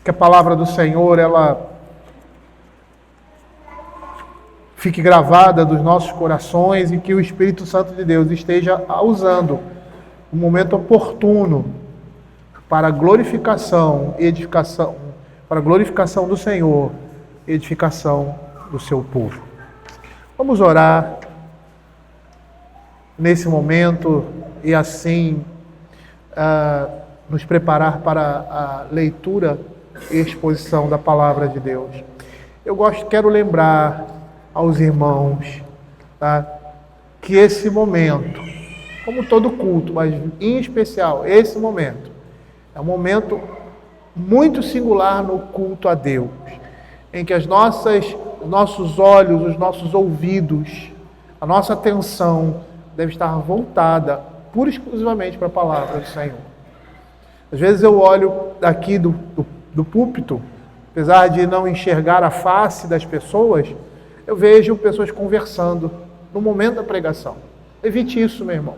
que a palavra do Senhor, ela fique gravada dos nossos corações e que o Espírito Santo de Deus esteja usando o momento oportuno para a glorificação e edificação, para a glorificação do Senhor e edificação do seu povo. Vamos orar nesse momento e assim nos preparar para a leitura e exposição da palavra de Deus. Quero lembrar aos irmãos, tá, que esse momento, como todo culto, mas em especial esse momento, é um momento muito singular no culto a Deus, em que os nossos olhos, os nossos ouvidos, a nossa atenção deve estar voltada pura e exclusivamente para a palavra do Senhor. Às vezes eu olho daqui do púlpito, apesar de não enxergar a face das pessoas, eu vejo pessoas conversando no momento da pregação. Evite isso, meu irmão.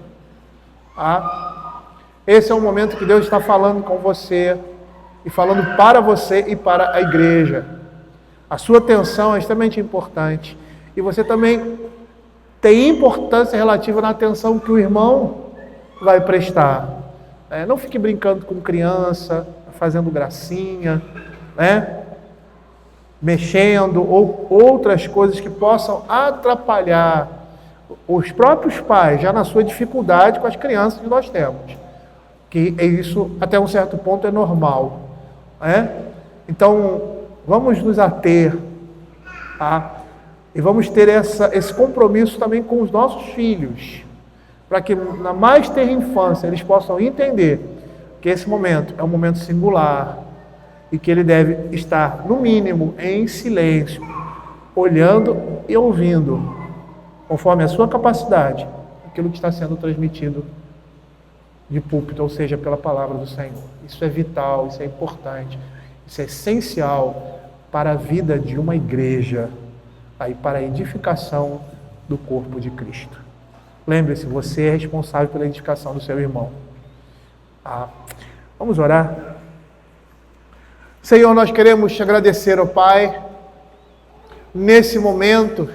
Esse é o momento que Deus está falando com você e falando para você e para a igreja. A sua atenção é extremamente importante e você também tem importância relativa na atenção que o irmão vai prestar. Não fique brincando com criança, fazendo gracinha, mexendo ou outras coisas que possam atrapalhar os próprios pais, já na sua dificuldade com as crianças que nós temos. Que isso, até um certo ponto, é normal. Então, vamos nos ater, e vamos ter esse compromisso também com os nossos filhos, para que na mais tenra infância eles possam entender que esse momento é um momento singular e que ele deve estar, no mínimo, em silêncio, olhando e ouvindo, conforme a sua capacidade, aquilo que está sendo transmitido de púlpito, ou seja, pela palavra do Senhor. Isso é vital, isso é importante, isso é essencial para a vida de uma igreja, para a edificação do corpo de Cristo. Lembre-se, você é responsável pela edificação do seu irmão. Vamos orar? Senhor, nós queremos te agradecer, ó Pai, nesse momento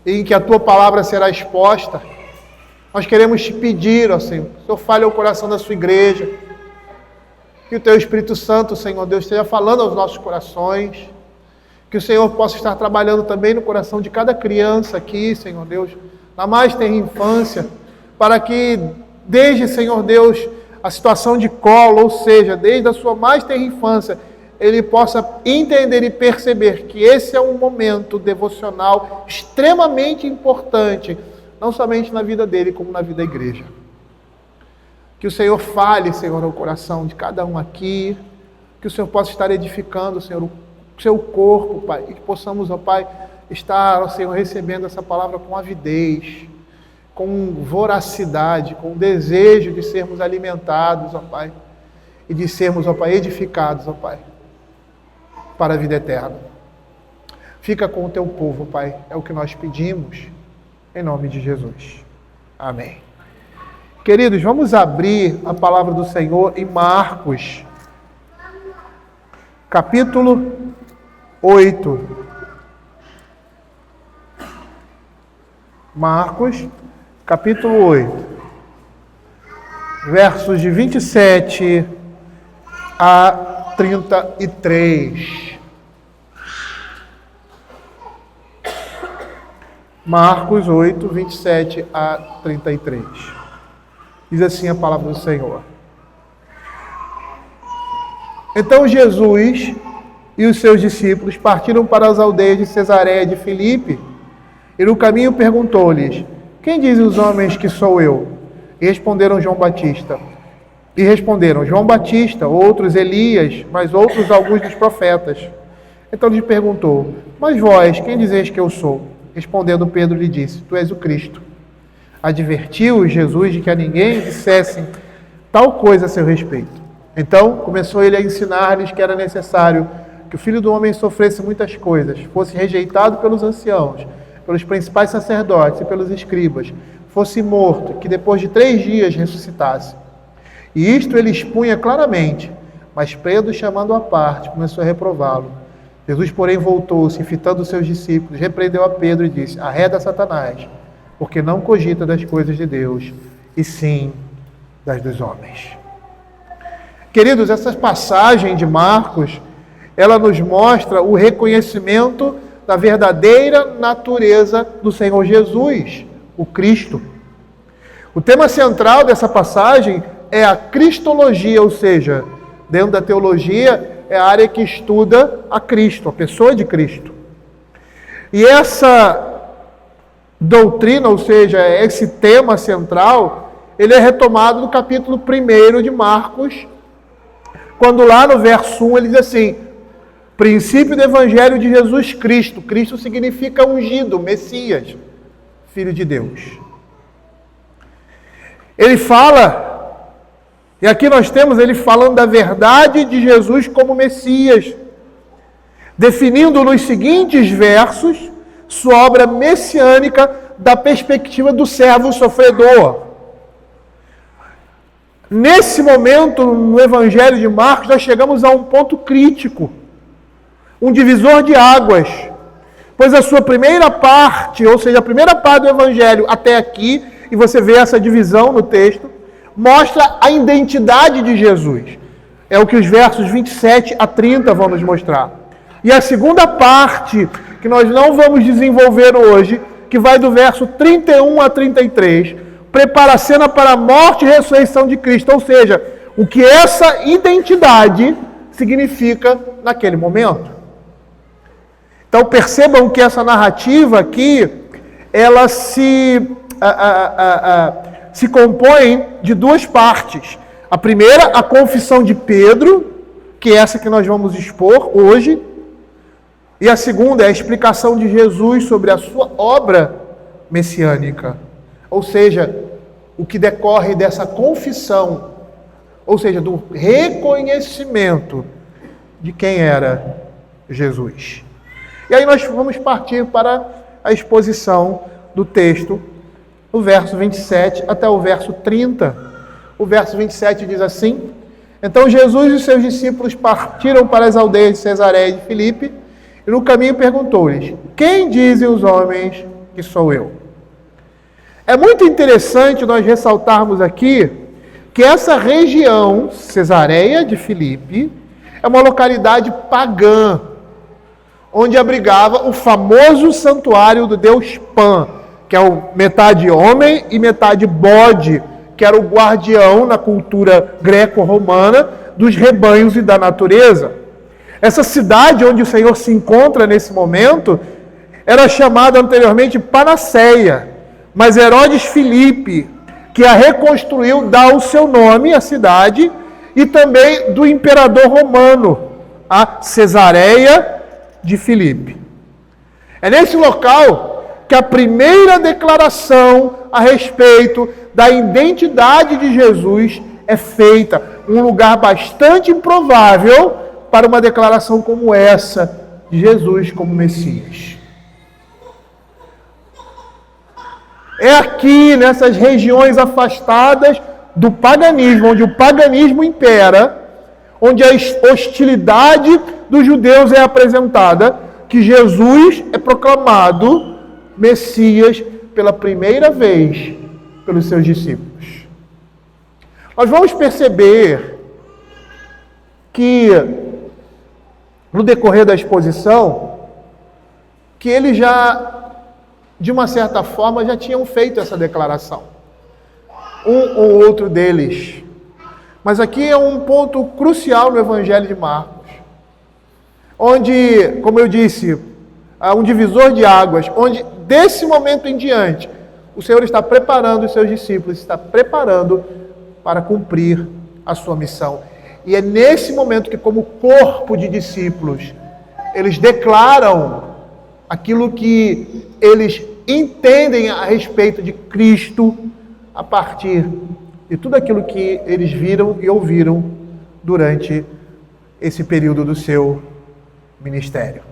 em que a Tua palavra será exposta. Nós queremos te pedir, ó Senhor, que o Senhor fale ao coração da sua igreja, que o Teu Espírito Santo, Senhor Deus, esteja falando aos nossos corações, que o Senhor possa estar trabalhando também no coração de cada criança aqui, Senhor Deus, na mais tenra infância, para que desde, Senhor Deus, a situação de colo, ou seja, desde a sua mais tenra infância, ele possa entender e perceber que esse é um momento devocional extremamente importante, não somente na vida dele, como na vida da igreja. Que o Senhor fale, Senhor, ao coração de cada um aqui, que o Senhor possa estar edificando, Senhor, o seu corpo, Pai, e que possamos, ó Pai, estar, ó Senhor, recebendo essa palavra com avidez, com voracidade, com desejo de sermos alimentados, ó Pai, e de sermos, ó Pai, edificados, ó Pai, para a vida eterna. Fica com o teu povo, Pai, é o que nós pedimos, em nome de Jesus. Amém. Queridos, vamos abrir a palavra do Senhor em Marcos, capítulo 8. Marcos, capítulo 8, versos de 27 a 33. Marcos 8, 27 a 33. Diz assim a palavra do Senhor. Então Jesus e os seus discípulos partiram para as aldeias de Cesareia de Filipe, e no caminho perguntou-lhes: quem dizem os homens que sou eu? E responderam João Batista, outros Elias, mas outros alguns dos profetas. Então lhe perguntou: mas vós, quem dizeis que eu sou? Respondendo Pedro lhe disse: tu és o Cristo. Advertiu-os Jesus de que a ninguém dissessem tal coisa a seu respeito. Então começou ele a ensinar-lhes que era necessário que o Filho do Homem sofresse muitas coisas, fosse rejeitado pelos anciãos, pelos principais sacerdotes e pelos escribas, fosse morto, que depois de 3 dias ressuscitasse. E isto ele expunha claramente, Mas Pedro, chamando-o à parte, começou a reprová-lo. Jesus, porém, voltou-se, fitando os seus discípulos, repreendeu a Pedro e disse: arreda Satanás, porque não cogita das coisas de Deus, e sim das dos homens. Queridos, essa passagem de Marcos, ela nos mostra o reconhecimento da verdadeira natureza do Senhor Jesus, o Cristo. O tema central dessa passagem é a cristologia, ou seja, dentro da teologia, é a área que estuda a Cristo, a pessoa de Cristo. E essa doutrina, ou seja, esse tema central, ele é retomado no capítulo 1 de Marcos, quando lá no verso 1 ele diz assim: princípio do Evangelho de Jesus Cristo. Cristo significa ungido, Messias, Filho de Deus. Ele fala, e aqui nós temos ele falando da verdade de Jesus como Messias, definindo nos seguintes versos sua obra messiânica da perspectiva do servo sofredor. Nesse momento, no Evangelho de Marcos, nós chegamos a um ponto crítico, um divisor de águas, pois a sua primeira parte, ou seja, a primeira parte do Evangelho até aqui, e você vê essa divisão no texto, mostra a identidade de Jesus. É o que os versos 27 a 30 vão nos mostrar. E a segunda parte, que nós não vamos desenvolver hoje, que vai do verso 31 a 33, prepara a cena para a morte e ressurreição de Cristo, ou seja, o que essa identidade significa naquele momento. Então percebam que essa narrativa aqui, ela se compõe de duas partes. A primeira, a confissão de Pedro, que é essa que nós vamos expor hoje, e a segunda é a explicação de Jesus sobre a sua obra messiânica. Ou seja, o que decorre dessa confissão, ou seja, do reconhecimento de quem era Jesus. E aí nós vamos partir para a exposição do texto, do verso 27 até o verso 30. O verso 27 diz assim: então Jesus e seus discípulos partiram para as aldeias de Cesareia e de Filipe, e no caminho perguntou-lhes: quem dizem os homens que sou eu? É muito interessante nós ressaltarmos aqui que essa região, Cesareia de Filipe, é uma localidade pagã, onde abrigava o famoso santuário do deus Pan, que é o metade homem e metade bode, que era o guardião na cultura greco-romana dos rebanhos e da natureza. Essa cidade onde o Senhor se encontra nesse momento era chamada anteriormente Panaceia, mas Herodes Filipe, que a reconstruiu, dá o seu nome à cidade, e também do imperador romano, a Cesareia de Filipe. É nesse local que a primeira declaração a respeito da identidade de Jesus é feita, um lugar bastante improvável para uma declaração como essa de Jesus como Messias. É aqui, nessas regiões afastadas do paganismo, onde o paganismo impera, onde a hostilidade dos judeus é apresentada, que Jesus é proclamado Messias pela primeira vez pelos seus discípulos. Nós vamos perceber que, no decorrer da exposição, que eles já, de uma certa forma, já tinham feito essa declaração. Um ou outro deles. Mas aqui é um ponto crucial no Evangelho de Marcos, onde, como eu disse, há um divisor de águas, onde, desse momento em diante, o Senhor está preparando os seus discípulos, está preparando para cumprir a sua missão. E é nesse momento que, como corpo de discípulos, eles declaram aquilo que eles entendem a respeito de Cristo a partir de tudo aquilo que eles viram e ouviram durante esse período do seu ministério.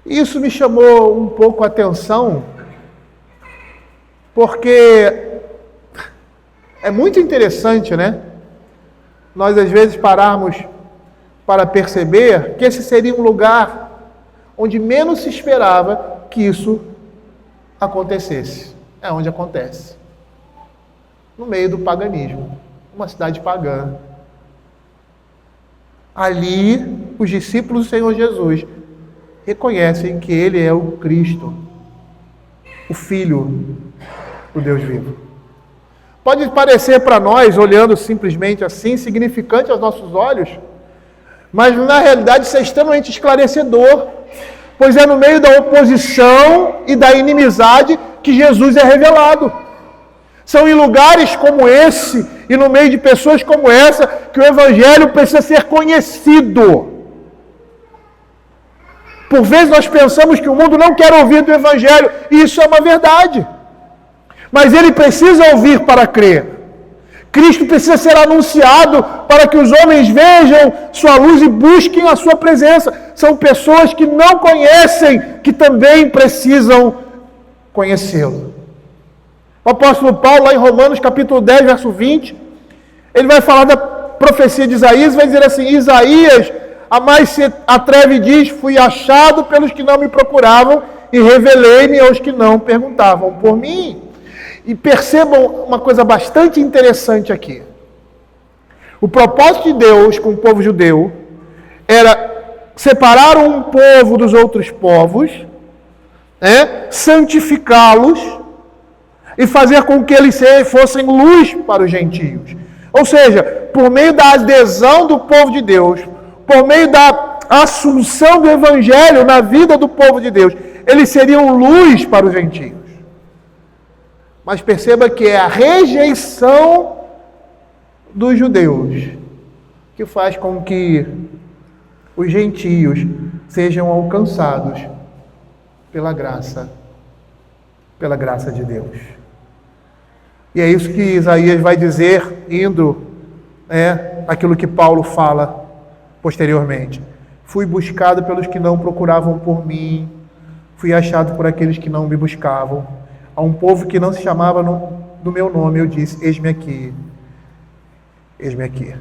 Isso me chamou um pouco a atenção, porque é muito interessante, né? nós às vezes pararmos para perceber que esse seria um lugar onde menos se esperava que isso acontecesse. É onde acontece. No meio do paganismo. Uma cidade pagã. Ali, os discípulos do Senhor Jesus reconhecem que Ele é o Cristo, o Filho do Deus vivo. Pode parecer para nós, olhando simplesmente assim, insignificante aos nossos olhos, mas na realidade isso é extremamente esclarecedor, pois é no meio da oposição e da inimizade que Jesus é revelado. São em lugares como esse e no meio de pessoas como essa que o Evangelho precisa ser conhecido. Por vezes nós pensamos que o mundo não quer ouvir do Evangelho, e isso é uma verdade. Mas ele precisa ouvir para crer. Cristo precisa ser anunciado para que os homens vejam sua luz e busquem a sua presença. São pessoas que não conhecem, que também precisam conhecê-lo. O apóstolo Paulo, lá em Romanos capítulo 10, verso 20, ele vai falar da profecia de Isaías, vai dizer assim: Isaías, a mais se atreve e diz: fui achado pelos que não me procuravam e revelei-me aos que não perguntavam por mim. E percebam uma coisa bastante interessante aqui. O propósito de Deus com o povo judeu era separar um povo dos outros povos, santificá-los e fazer com que eles fossem luz para os gentios. Ou seja, por meio da adesão do povo de Deus, por meio da assunção do Evangelho na vida do povo de Deus, eles seriam luz para os gentios. Mas perceba que é a rejeição dos judeus que faz com que os gentios sejam alcançados pela graça de Deus. E é isso que Isaías vai dizer, indo aquilo que Paulo fala posteriormente. Fui buscado pelos que não procuravam por mim, fui achado por aqueles que não me buscavam. A um povo que não se chamava do meu nome, eu disse: eis-me aqui, eis-me aqui.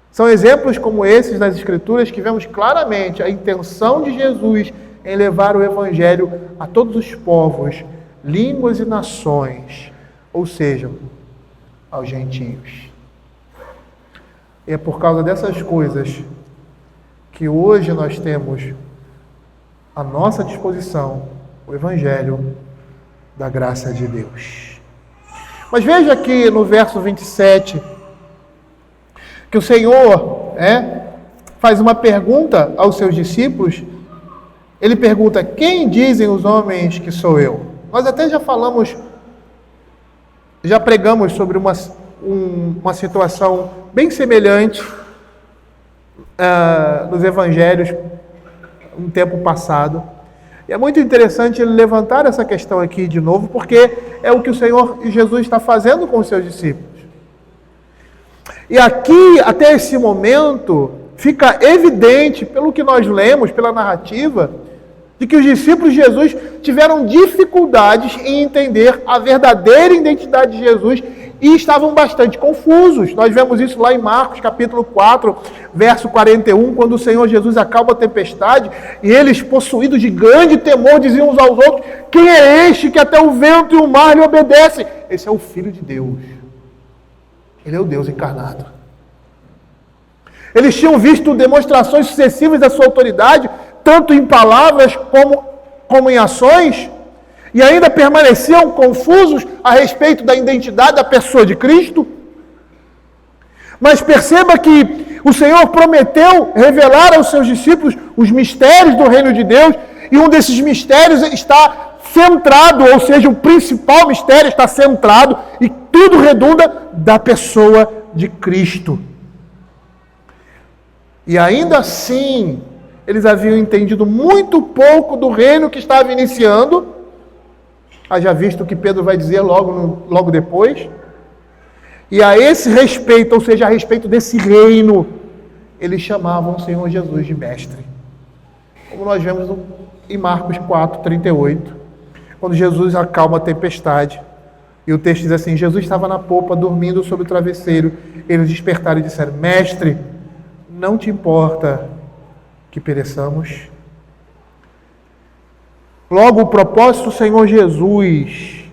São exemplos como esses nas Escrituras que vemos claramente a intenção de Jesus em levar o Evangelho a todos os povos, línguas e nações, ou seja, aos gentios. E é por causa dessas coisas que hoje nós temos à nossa disposição o Evangelho da graça de Deus. Mas veja aqui no verso 27, que o Senhor faz uma pergunta aos seus discípulos. Ele pergunta: quem dizem os homens que sou eu? Nós até já falamos, já pregamos sobre uma situação bem semelhante nos evangelhos um tempo passado. E é muito interessante ele levantar essa questão aqui de novo, porque é o que o Senhor Jesus está fazendo com os seus discípulos. E aqui, até esse momento, fica evidente, pelo que nós lemos, pela narrativa, de que os discípulos de Jesus tiveram dificuldades em entender a verdadeira identidade de Jesus e estavam bastante confusos. Nós vemos isso lá em Marcos, capítulo 4, verso 41, quando o Senhor Jesus acalma a tempestade, e eles, possuídos de grande temor, diziam uns aos outros: quem é este que até o vento e o mar lhe obedecem? Esse é o Filho de Deus. Ele é o Deus encarnado. Eles tinham visto demonstrações sucessivas da sua autoridade, tanto em palavras como em ações, e ainda permaneciam confusos a respeito da identidade da pessoa de Cristo. Mas perceba que o Senhor prometeu revelar aos seus discípulos os mistérios do reino de Deus, e um desses mistérios está centrado, ou seja, o principal mistério está centrado, e tudo redunda da pessoa de Cristo. E ainda assim, eles haviam entendido muito pouco do reino que estava iniciando, haja visto o que Pedro vai dizer logo depois. E a esse respeito, ou seja, a respeito desse reino, eles chamavam o Senhor Jesus de mestre. Como nós vemos em Marcos 4, 38, quando Jesus acalma a tempestade, E o texto diz assim: Jesus estava na popa, dormindo sobre o travesseiro. Eles despertaram e disseram: Mestre, não te importa que pereçamos? Logo, o propósito do Senhor Jesus,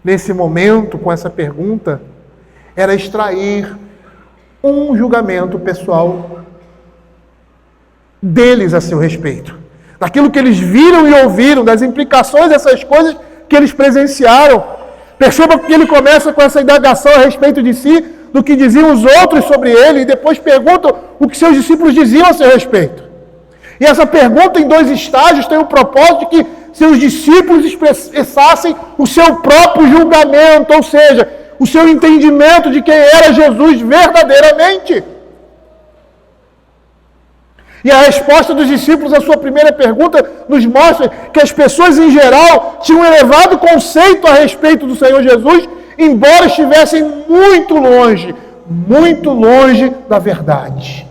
nesse momento, com essa pergunta, era extrair um julgamento pessoal deles a seu respeito. Daquilo que eles viram e ouviram, das implicações dessas coisas que eles presenciaram. Perceba que ele começa com essa indagação a respeito de si, do que diziam os outros sobre ele, e depois pergunta o que seus discípulos diziam a seu respeito. E essa pergunta em 2 estágios tem o propósito de que seus discípulos expressassem o seu próprio julgamento, ou seja, o seu entendimento de quem era Jesus verdadeiramente. E a resposta dos discípulos à sua primeira pergunta nos mostra que as pessoas em geral tinham um elevado conceito a respeito do Senhor Jesus, embora estivessem muito longe da verdade.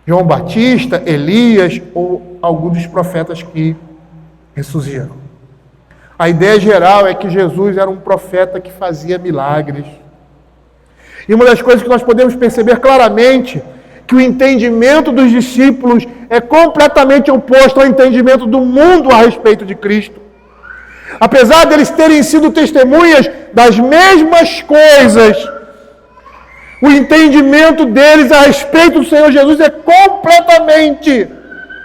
João Batista, Elias ou alguns dos profetas que ressurgiram. A ideia geral é que Jesus era um profeta que fazia milagres. E uma das coisas que nós podemos perceber claramente que o entendimento dos discípulos é completamente oposto ao entendimento do mundo a respeito de Cristo. Apesar deles terem sido testemunhas das mesmas coisas, o entendimento deles a respeito do Senhor Jesus é completamente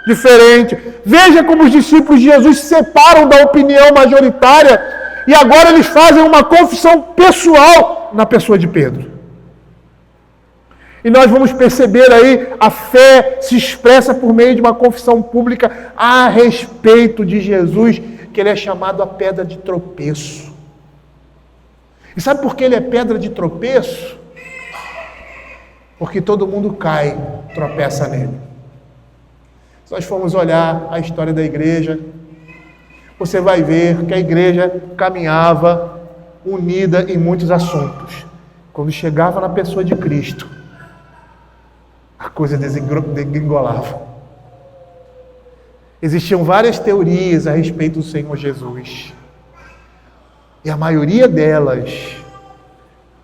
diferente. Veja como os discípulos de Jesus se separam da opinião majoritária e agora eles fazem uma confissão pessoal na pessoa de Pedro. E nós vamos perceber aí a fé se expressa por meio de uma confissão pública a respeito de Jesus, que ele é chamado a pedra de tropeço. E sabe por que ele é pedra de tropeço? Porque todo mundo cai, tropeça nele. Se nós formos olhar a história da igreja, você vai ver que a igreja caminhava unida em muitos assuntos. Quando chegava na pessoa de Cristo, a coisa degringolava. Existiam várias teorias a respeito do Senhor Jesus. E a maioria delas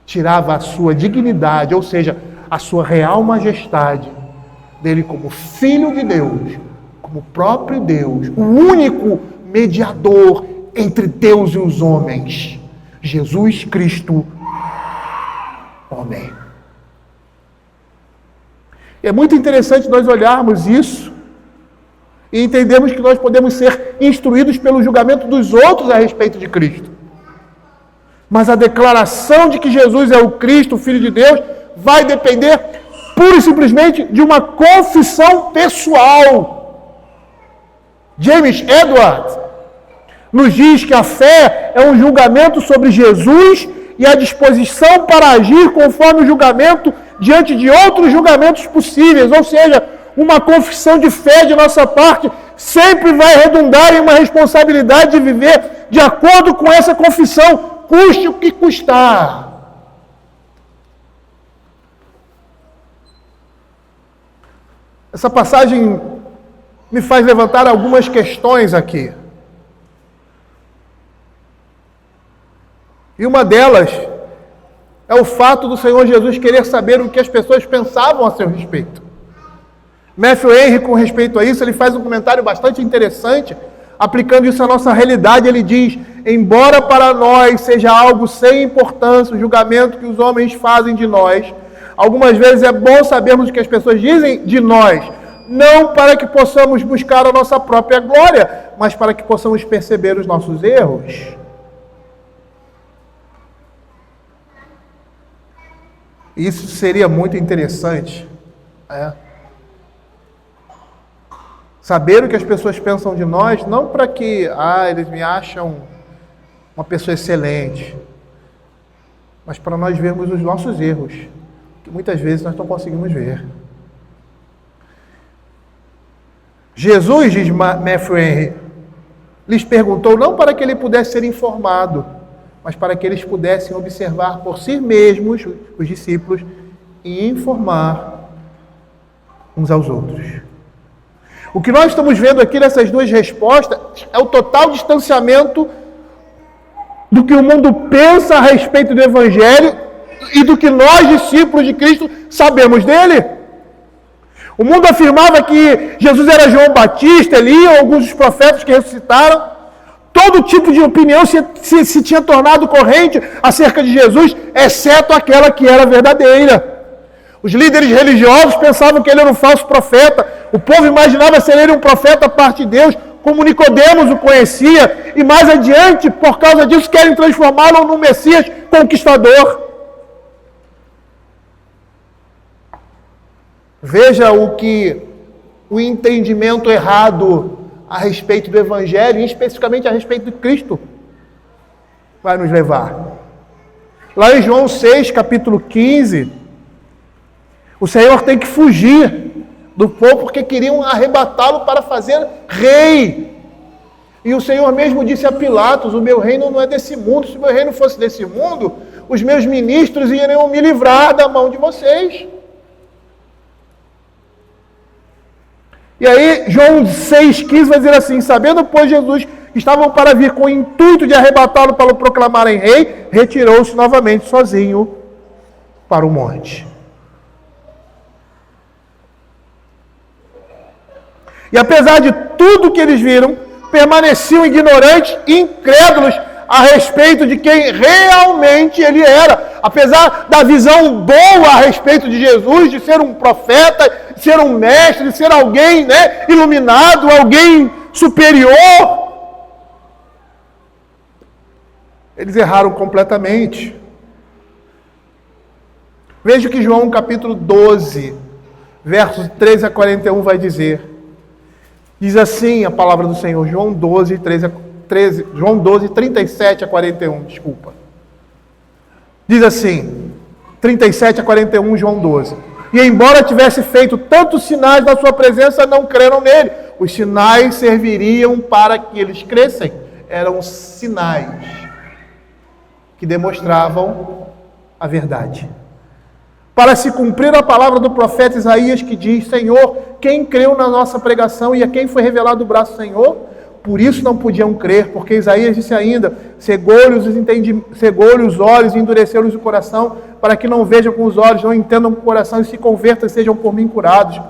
tirava a sua dignidade, ou seja, a sua real majestade, dele como Filho de Deus, como próprio Deus, o único mediador entre Deus e os homens, Jesus Cristo, homem. É muito interessante nós olharmos isso e entendermos que nós podemos ser instruídos pelo julgamento dos outros a respeito de Cristo. Mas a declaração de que Jesus é o Cristo, o Filho de Deus, vai depender pura e simplesmente de uma confissão pessoal. James Edwards nos diz que a fé é um julgamento sobre Jesus e a disposição para agir conforme o julgamento diante de outros julgamentos possíveis. Ou seja, uma confissão de fé de nossa parte sempre vai redundar em uma responsabilidade de viver de acordo com essa confissão, custe o que custar. Essa passagem me faz levantar algumas questões aqui. E uma delas é o fato do Senhor Jesus querer saber o que as pessoas pensavam a seu respeito. Matthew Henry, com respeito a isso, ele faz um comentário bastante interessante, aplicando isso à nossa realidade. Ele diz: embora para nós seja algo sem importância o julgamento que os homens fazem de nós, algumas vezes é bom sabermos o que as pessoas dizem de nós, não para que possamos buscar a nossa própria glória, mas para que possamos perceber os nossos erros. Isso seria muito interessante, saber o que as pessoas pensam de nós, não para que eles me acham uma pessoa excelente, mas para nós vermos os nossos erros, que muitas vezes nós não conseguimos ver. Jesus, diz Matthew Henry, lhes perguntou não para que ele pudesse ser informado, mas para que eles pudessem observar por si mesmos, os discípulos, e informar uns aos outros. O que nós estamos vendo aqui nessas duas respostas é o total distanciamento do que o mundo pensa a respeito do Evangelho e do que nós, discípulos de Cristo, sabemos dele. O mundo afirmava que Jesus era João Batista, Elias, alguns dos profetas que ressuscitaram. Todo tipo de opinião se tinha tornado corrente acerca de Jesus, exceto aquela que era verdadeira. Os líderes religiosos pensavam que ele era um falso profeta. O povo imaginava ser ele um profeta a parte de Deus, como Nicodemos o conhecia. E mais adiante, por causa disso, querem transformá-lo num Messias conquistador. Veja o entendimento errado a respeito do Evangelho, e especificamente a respeito de Cristo, vai nos levar. Lá em João 6, capítulo 15, o Senhor tem que fugir do povo porque queriam arrebatá-lo para fazer rei. E o Senhor mesmo disse a Pilatos: o meu reino não é desse mundo. Se o meu reino fosse desse mundo, os meus ministros iriam me livrar da mão de vocês. E aí, João 6,15 vai dizer assim: sabendo, pois, Jesus que estavam para vir com o intuito de arrebatá-lo para o proclamarem rei, retirou-se novamente sozinho para o monte. E apesar de tudo que eles viram, permaneciam ignorantes e incrédulos a respeito de quem realmente ele era. Apesar da visão boa a respeito de Jesus, de ser um profeta, de ser um mestre, de ser alguém, iluminado, alguém superior, eles erraram completamente. Veja o que João capítulo 12, versos 13 a 41 vai dizer. Diz assim a palavra do Senhor, João 12, 37 a 41, desculpa. Diz assim, 37 a 41, João 12. E embora tivesse feito tantos sinais na sua presença, não creram nele. Os sinais serviriam para que eles crescem. Eram sinais que demonstravam a verdade. Para se cumprir a palavra do profeta Isaías, que diz: Senhor, quem creu na nossa pregação e a quem foi revelado o braço do Senhor? Por isso não podiam crer, porque Isaías disse ainda: cegou-lhe os olhos e endureceu-lhes o coração, para que não vejam com os olhos, não entendam com o coração e se convertam e sejam por mim curados.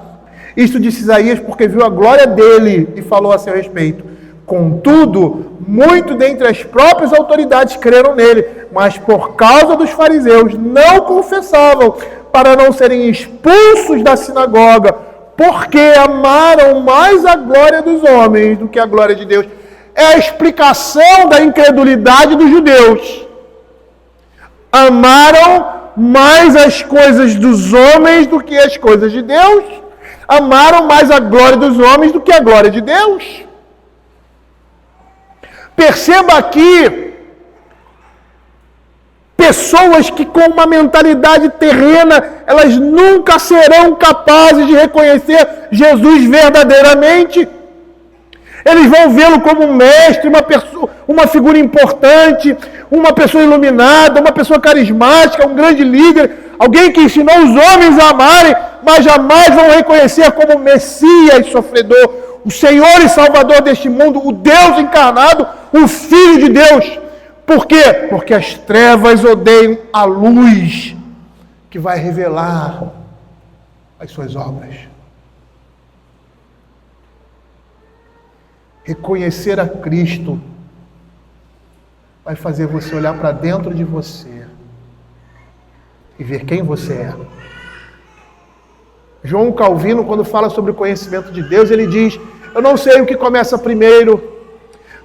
Isto disse Isaías porque viu a glória dele e falou a seu respeito. Contudo, muito dentre as próprias autoridades creram nele, mas por causa dos fariseus não confessavam, para não serem expulsos da sinagoga, porque amaram mais a glória dos homens do que a glória de Deus. É a explicação da incredulidade dos judeus. Amaram mais as coisas dos homens do que as coisas de Deus. Amaram mais a glória dos homens do que a glória de Deus. Perceba aqui pessoas que com uma mentalidade terrena, elas nunca serão capazes de reconhecer Jesus verdadeiramente. Eles vão vê-lo como um mestre, uma figura importante, uma pessoa iluminada, uma pessoa carismática, um grande líder, alguém que ensinou os homens a amarem, mas jamais vão reconhecer como Messias sofredor, o Senhor e Salvador deste mundo, o Deus encarnado, o Filho de Deus. Por quê? Porque as trevas odeiam a luz que vai revelar as suas obras. Reconhecer a Cristo vai fazer você olhar para dentro de você e ver quem você é. João Calvino, quando fala sobre o conhecimento de Deus, ele diz: eu não sei o que começa primeiro.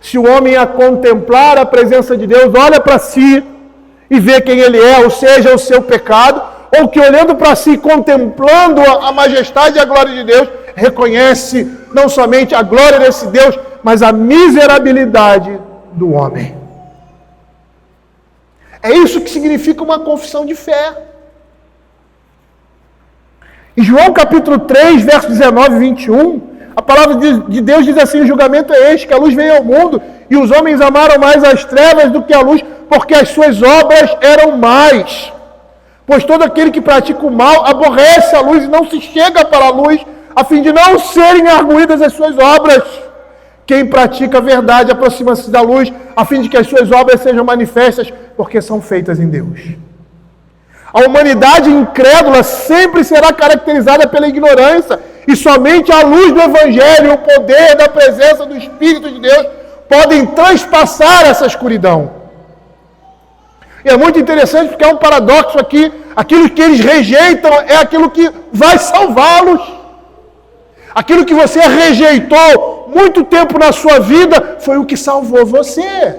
Se o homem a contemplar a presença de Deus, olha para si e vê quem ele é, ou seja, o seu pecado, ou que olhando para si, contemplando a majestade e a glória de Deus, reconhece não somente a glória desse Deus, mas a miserabilidade do homem. É isso que significa uma confissão de fé. Em João capítulo 3, versos 19 e 21, a palavra de Deus diz assim: o julgamento é este, que a luz veio ao mundo, e os homens amaram mais as trevas do que a luz, porque as suas obras eram más. Pois todo aquele que pratica o mal aborrece a luz e não se chega para a luz, a fim de não serem arguídas as suas obras. Quem pratica a verdade aproxima-se da luz, a fim de que as suas obras sejam manifestas, porque são feitas em Deus. A humanidade incrédula sempre será caracterizada pela ignorância, e somente a luz do Evangelho e o poder da presença do Espírito de Deus podem transpassar essa escuridão. E é muito interessante porque é um paradoxo aqui, aquilo que eles rejeitam é aquilo que vai salvá-los. Aquilo que você rejeitou muito tempo na sua vida foi o que salvou você.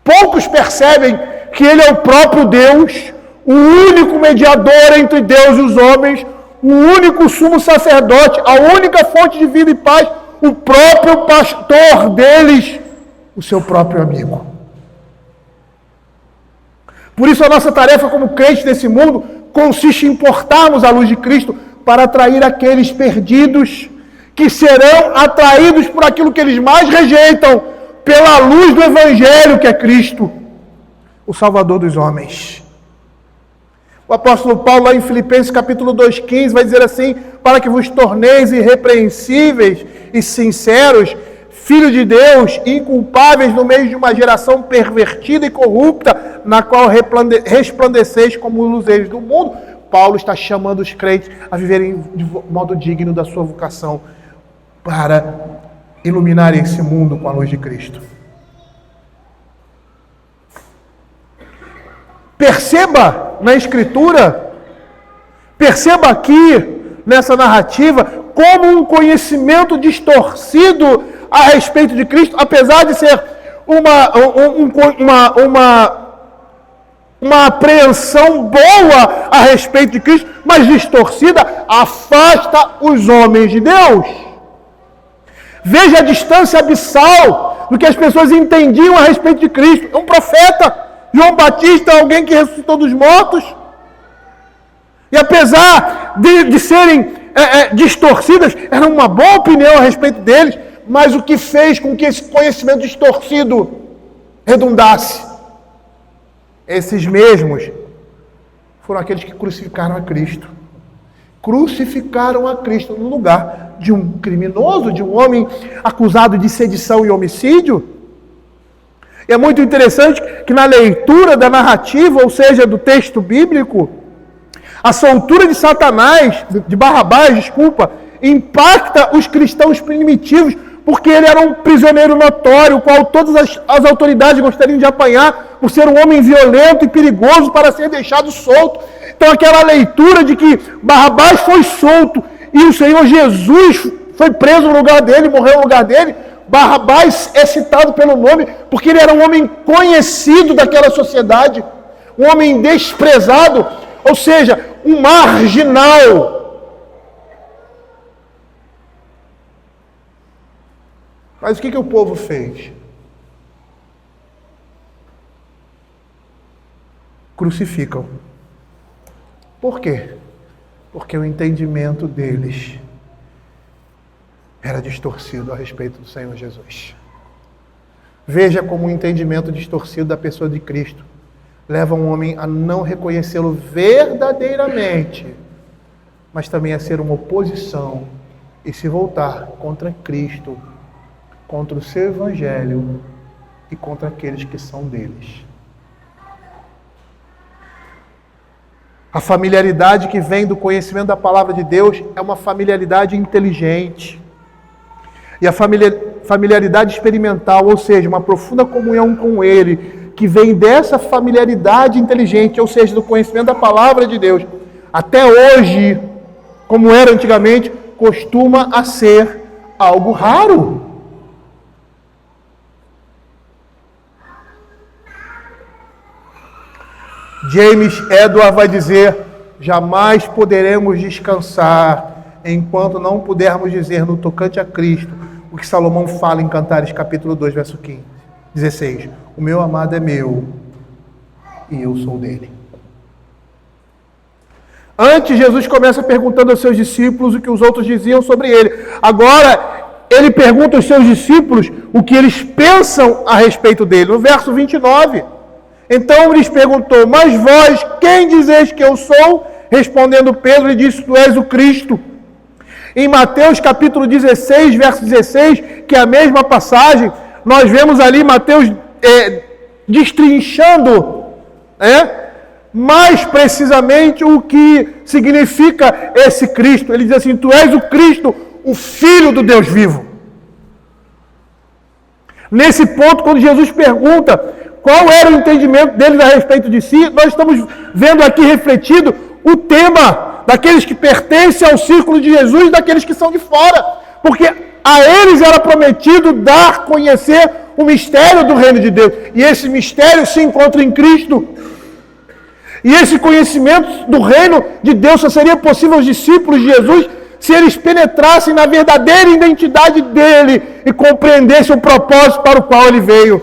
Poucos percebem que Ele é o próprio Deus, o único mediador entre Deus e os homens, o único sumo sacerdote, a única fonte de vida e paz, o próprio pastor deles, o seu próprio amigo. Por isso a nossa tarefa como crentes nesse mundo consiste em portarmos a luz de Cristo para atrair aqueles perdidos que serão atraídos por aquilo que eles mais rejeitam, pela luz do Evangelho que é Cristo, o Salvador dos homens. O apóstolo Paulo, lá em Filipenses capítulo 2,15, vai dizer assim: para que vos torneis irrepreensíveis e sinceros, filhos de Deus, inculpáveis no meio de uma geração pervertida e corrupta, na qual resplandeceis como luzeiros do mundo. Paulo está chamando os crentes a viverem de modo digno da sua vocação, para iluminarem esse mundo com a luz de Cristo. Perceba na Escritura, perceba aqui nessa narrativa, como um conhecimento distorcido a respeito de Cristo, apesar de ser uma apreensão boa a respeito de Cristo, mas distorcida, afasta os homens de Deus. Veja a distância abissal do que as pessoas entendiam a respeito de Cristo. É um profeta, João Batista, alguém que ressuscitou dos mortos. E apesar de serem distorcidas, era uma boa opinião a respeito deles, mas o que fez com que esse conhecimento distorcido redundasse? Esses mesmos foram aqueles que crucificaram a Cristo. Crucificaram a Cristo no lugar de um criminoso, de um homem acusado de sedição e homicídio. E é muito interessante que na leitura da narrativa, ou seja, do texto bíblico, a soltura de Satanás, de Barrabás, impacta os cristãos primitivos, porque ele era um prisioneiro notório, o qual todas as autoridades gostariam de apanhar, por ser um homem violento e perigoso para ser deixado solto. Então aquela leitura de que Barrabás foi solto e o Senhor Jesus foi preso no lugar dele, morreu no lugar dele, Barrabás é citado pelo nome porque ele era um homem conhecido daquela sociedade, um homem desprezado, ou seja, um marginal. Mas o que o povo fez? Crucificam. Por quê? Porque o entendimento deles era distorcido a respeito do Senhor Jesus. Veja como o entendimento distorcido da pessoa de Cristo leva um homem a não reconhecê-lo verdadeiramente, mas também a ser uma oposição e se voltar contra Cristo, contra o seu Evangelho e contra aqueles que são deles. A familiaridade que vem do conhecimento da palavra de Deus é uma familiaridade inteligente. E a familiaridade experimental, ou seja, uma profunda comunhão com Ele, que vem dessa familiaridade inteligente, ou seja, do conhecimento da palavra de Deus, até hoje, como era antigamente, costuma a ser algo raro. James Edward vai dizer: jamais poderemos descansar enquanto não pudermos dizer no tocante a Cristo o que Salomão fala em Cantares capítulo 2, verso 16. O meu amado é meu e eu sou dele. Antes, Jesus começa perguntando aos seus discípulos o que os outros diziam sobre ele. Agora, ele pergunta aos seus discípulos o que eles pensam a respeito dele. No verso 29, então lhes perguntou: mas vós, quem dizeis que eu sou? respondendo Pedro, ele disse: Tu és o Cristo. Em Mateus capítulo 16, verso 16, que é a mesma passagem, nós vemos ali Mateus destrinchando, mais precisamente o que significa esse Cristo. Ele diz assim: Tu és o Cristo, o Filho do Deus vivo. Nesse ponto, quando Jesus pergunta qual era o entendimento deles a respeito de si, nós estamos vendo aqui refletido o tema daqueles que pertencem ao círculo de Jesus e daqueles que são de fora. Porque a eles era prometido dar, conhecer o mistério do reino de Deus. E esse mistério se encontra em Cristo. E esse conhecimento do reino de Deus só seria possível aos discípulos de Jesus se eles penetrassem na verdadeira identidade dele e compreendessem o propósito para o qual ele veio.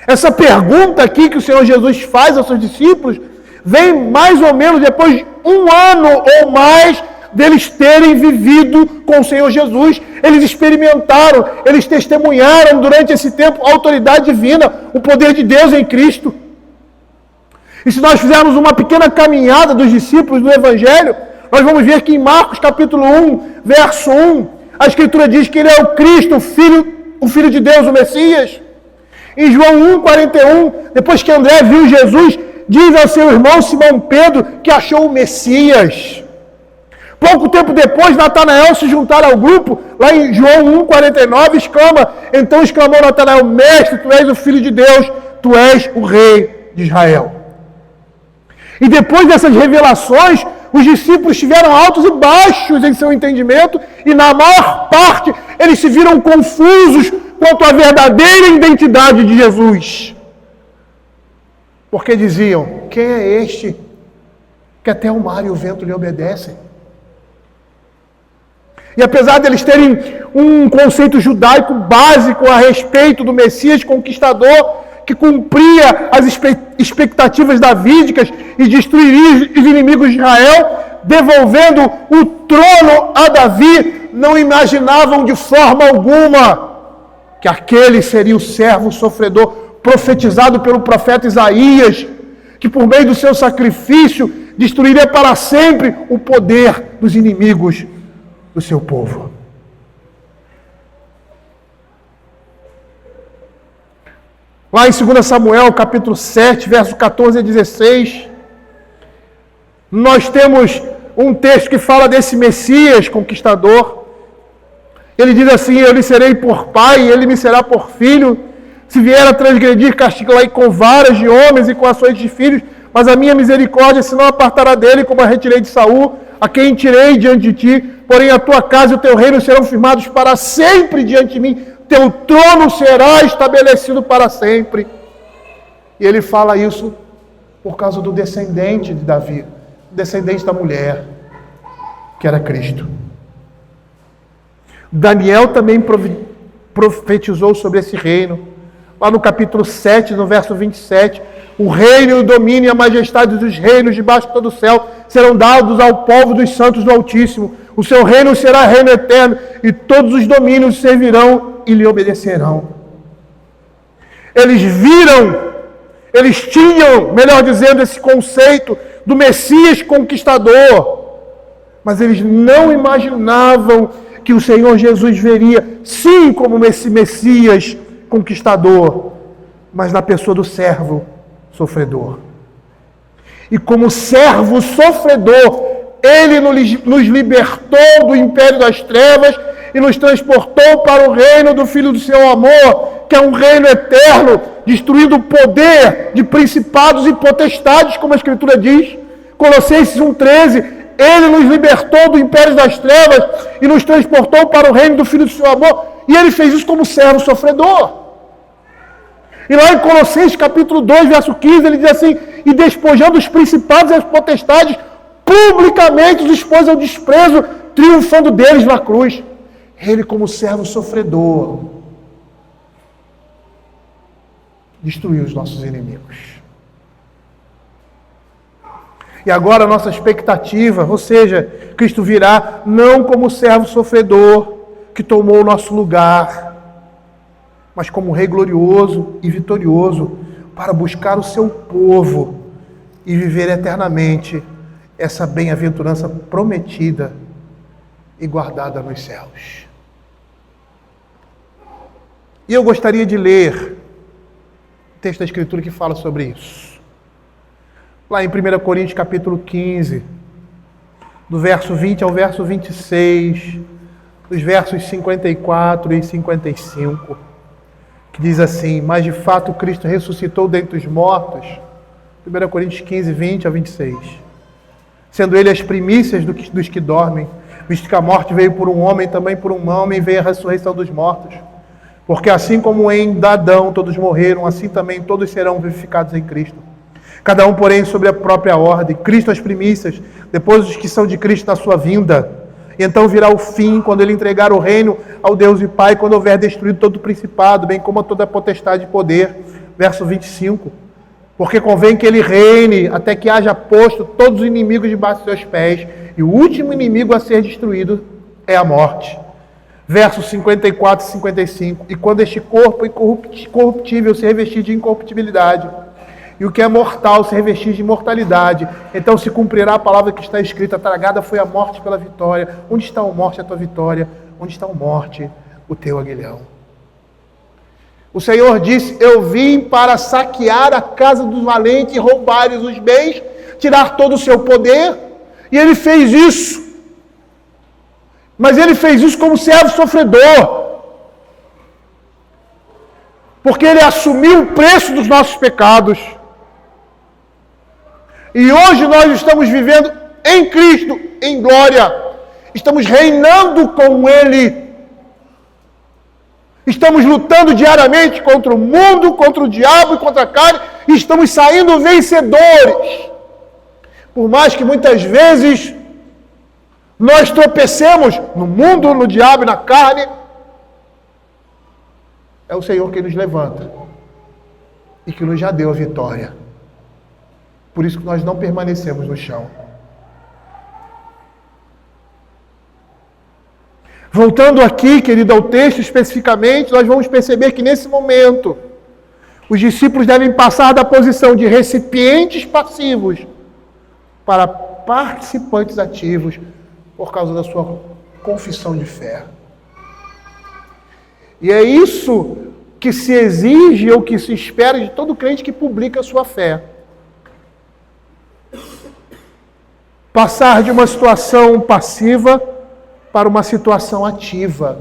Essa pergunta aqui que o Senhor Jesus faz aos seus discípulos vem mais ou menos depois de 1 ano ou mais deles terem vivido com o Senhor Jesus. Eles experimentaram, eles testemunharam durante esse tempo a autoridade divina, o poder de Deus em Cristo. E se nós fizermos uma pequena caminhada dos discípulos do Evangelho, nós vamos ver que em Marcos capítulo 1, verso 1, a Escritura diz que ele é o Cristo, o Filho de Deus, o Messias. Em João 1,41, depois que André viu Jesus, diz ao seu irmão Simão Pedro que achou o Messias. Pouco tempo depois, Natanael se juntar ao grupo, lá em João 1,49, então exclamou Natanael: Mestre, tu és o Filho de Deus, tu és o Rei de Israel. E depois dessas revelações, os discípulos tiveram altos e baixos em seu entendimento, e na maior parte eles se viram confusos quanto à verdadeira identidade de Jesus. Porque diziam: quem é este que até o mar e o vento lhe obedecem? E apesar de eles terem um conceito judaico básico a respeito do Messias conquistador, que cumpria as expectativas davídicas e destruiria os inimigos de Israel, devolvendo o trono a Davi, não imaginavam de forma alguma que aquele seria o servo sofredor profetizado pelo profeta Isaías, que por meio do seu sacrifício destruiria para sempre o poder dos inimigos do seu povo. Lá em 2 Samuel, capítulo 7, verso 14 a 16, nós temos um texto que fala desse Messias conquistador. Ele diz assim: eu lhe serei por pai, e ele me será por filho. Se vier a transgredir, castigarei com varas de homens e com açoites de filhos, mas a minha misericórdia se não apartará dele, como a retirei de Saul, a quem tirei diante de ti. Porém a tua casa e o teu reino serão firmados para sempre diante de mim. Teu trono será estabelecido para sempre. E ele fala isso por causa do descendente de Davi, descendente da mulher, que era Cristo. Daniel também profetizou sobre esse reino. Lá no capítulo 7, no verso 27, o reino, o domínio e a majestade dos reinos debaixo de todo o céu serão dados ao povo dos santos do Altíssimo. O seu reino será reino eterno, e todos os domínios servirão e lhe obedecerão. Eles viram, eles tinham, melhor dizendo, esse conceito do Messias conquistador, mas eles não imaginavam que o Senhor Jesus veria, sim, como esse Messias conquistador, mas na pessoa do servo sofredor. E como servo sofredor, ele nos libertou do império das trevas e nos transportou para o reino do Filho do seu amor, que é um reino eterno, destruindo o poder de principados e potestades, como a Escritura diz. Colossenses 1,13, ele nos libertou do império das trevas e nos transportou para o reino do Filho do seu amor, e ele fez isso como servo sofredor. E lá em Colossenses capítulo 2, verso 15, ele diz assim: e despojando os principados e as potestades, publicamente os expôs ao desprezo, triunfando deles na cruz. Ele, como servo sofredor, destruiu os nossos inimigos. E agora a nossa expectativa, ou seja, Cristo virá não como servo sofredor que tomou o nosso lugar, mas como Rei glorioso e vitorioso para buscar o seu povo e viver eternamente essa bem-aventurança prometida e guardada nos céus. E eu gostaria de ler o texto da Escritura que fala sobre isso. Lá em 1 Coríntios capítulo 15, do verso 20 ao verso 26, dos versos 54 e 55, que diz assim: mas de fato Cristo ressuscitou dentre os mortos, 1 Coríntios 15, 20 a 26, sendo ele as primícias dos que dormem, visto que a morte veio por um homem, também por um homem veio a ressurreição dos mortos. Porque assim como em Adão todos morreram, assim também todos serão vivificados em Cristo. Cada um, porém, sobre a própria ordem. Cristo as primícias, depois os que são de Cristo na sua vinda. E então virá o fim, quando ele entregar o reino ao Deus e Pai, quando houver destruído todo o principado, bem como toda a potestade e poder. Verso 25. Porque convém que ele reine, até que haja posto todos os inimigos debaixo dos seus pés. E o último inimigo a ser destruído é a morte. Versos 54 e 55. E quando este corpo incorruptível se revestir de incorruptibilidade, e o que é mortal se revestir de imortalidade, então se cumprirá a palavra que está escrita: tragada foi a morte pela vitória. Onde está a morte, a tua vitória? Onde está a morte, o teu aguilhão? O Senhor disse: eu vim para saquear a casa dos valentes, roubar-lhes os bens, tirar todo o seu poder. E ele fez isso. Mas ele fez isso como servo sofredor. Porque ele assumiu o preço dos nossos pecados. E hoje nós estamos vivendo em Cristo, em glória. Estamos reinando com ele. Estamos lutando diariamente contra o mundo, contra o diabo e contra a carne. E estamos saindo vencedores. Por mais que muitas vezes nós tropecemos no mundo, no diabo e na carne, é o Senhor que nos levanta e que nos já deu a vitória. Por isso que nós não permanecemos no chão. Voltando aqui, querido, ao texto especificamente, nós vamos perceber que nesse momento os discípulos devem passar da posição de recipientes passivos para participantes ativos por causa da sua confissão de fé. E é isso que se exige ou que se espera de todo crente que publica a sua fé. Passar de uma situação passiva para uma situação ativa.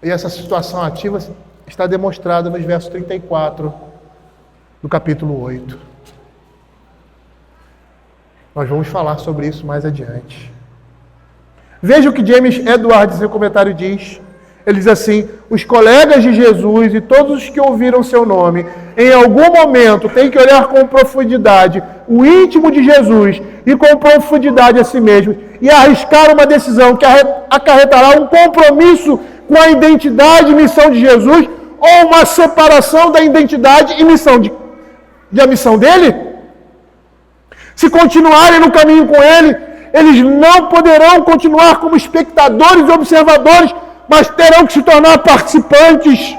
E essa situação ativa está demonstrada nos versos 34 do capítulo 8. Nós vamos falar sobre isso mais adiante. Veja o que James Edwards, em seu comentário, diz. Ele diz assim: os colegas de Jesus e todos os que ouviram seu nome, em algum momento têm que olhar com profundidade o íntimo de Jesus e com profundidade a si mesmos e arriscar uma decisão que acarretará um compromisso com a identidade e missão de Jesus ou uma separação da identidade e missão a missão dele. Se continuarem no caminho com ele, eles não poderão continuar como espectadores e observadores, mas terão que se tornar participantes.